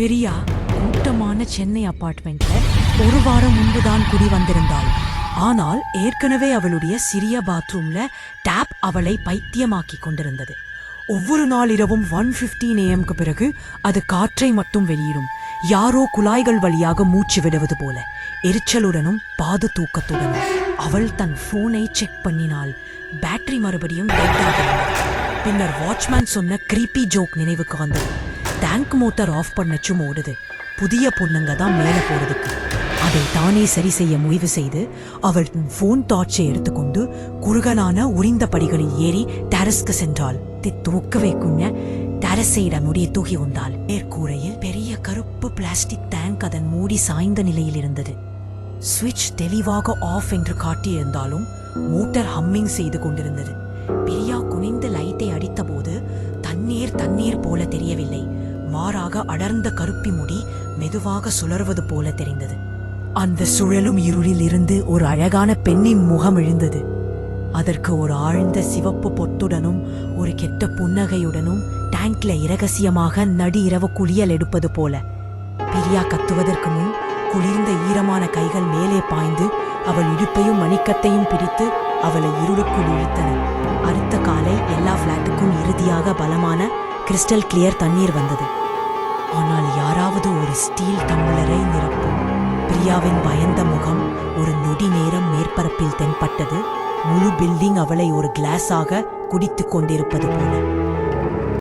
பிரியா கூட்டமான சென்னை அபார்ட்மெண்ட்ல ஒரு வாரம் முன்புதான் குடி வந்திருந்தாள். ஆனால் ஏற்கனவே அவளுடைய சிறிய பாத்ரூம்ல டேப் அவளை பைத்தியமாக்கி கொண்டிருந்தது. ஒவ்வொரு நாள் இரவும் 1:15 AM பிறகு அது காற்றை மட்டும் வெளியிடும். யாரோ குழாய்கள் வழியாக மூச்சு விடுவது போல, எரிச்சலுடனும் பாது தூக்கத்துடனும். அவள் தன் போனை செக் பண்ணினாள். பேட்டரி மறுபடியும் டெட் ஆகிறது. பின்னர் வாட்ச்மேன் சொன்ன கிரீப்பி ஜோக் நினைவுக்கு வந்தது. டேங்க் மோட்டார் ஆஃப் பண்ணச்சும் ஓடுது. புதிய பொண்ணுங்க தான் மேல போறதுக்கு. அதை தானே சரி செய்ய முடிவு செய்து அவள் போன் டார்ச்சை எடுத்துக்கொண்டு குறுகலான உரிந்த படிகளில் ஏறி டெரஸ்க்கு சென்றாள். தூக்கவே குஞ்ச டெரஸையிடம் முடிய தூக்கி உண்டாள். மேற்கூரையில் பெரிய கருப்பு பிளாஸ்டிக் டேங்க் அதன் மூடி சாய்ந்த நிலையில் இருந்தது. சுவிட்ச் தெளிவாக ஆஃப் என்று காட்டியிருந்தாலும் மோட்டார் ஹம்மிங் செய்து கொண்டிருந்தது. பிரியா குனிந்து லைட்டை அடித்த போது தண்ணீர் போல தெரியவில்லை. மாறாக அடர்ந்த கருப்பி முடி மெதுவாக சுழறுவது போல தெரிந்தது. அந்த சுழலும் இருளில் இருந்து ஒரு அழகான பெண்ணின் முகம் எழுந்தது. அதற்கு ஒரு ஆழ்ந்த சிவப்பு பொட்டுடனும் ஒரு கெட்ட புன்னகையுடனும் டேங்க்ல இரகசியமாக நடு இரவு குளியல் எடுப்பது போல. பிரியா கத்துவதற்கு முன் குளிர்ந்த ஈரமான கைகள் மேலே பாய்ந்து அவள் இடுப்பையும் மணிக்கத்தையும் பிடித்து அவளை இருளுக்குள் இழுத்தன. அடுத்த காலை எல்லா பிளாட்டுக்கும் இறுதியாக பலமான கிறிஸ்டல் கிளியர் தண்ணீர் வந்தது. ஆனால் யாராவது ஒரு ஸ்டீல் டம்ளரை நிரப்பும். பிரியாவின் பயந்த முகம் ஒரு நொடி நேரம் மேற்பரப்பில் தென்பட்டது. முழு பில்டிங் அவளை ஒரு கிளாஸாக குடித்துக் கொண்டிருப்பது போல.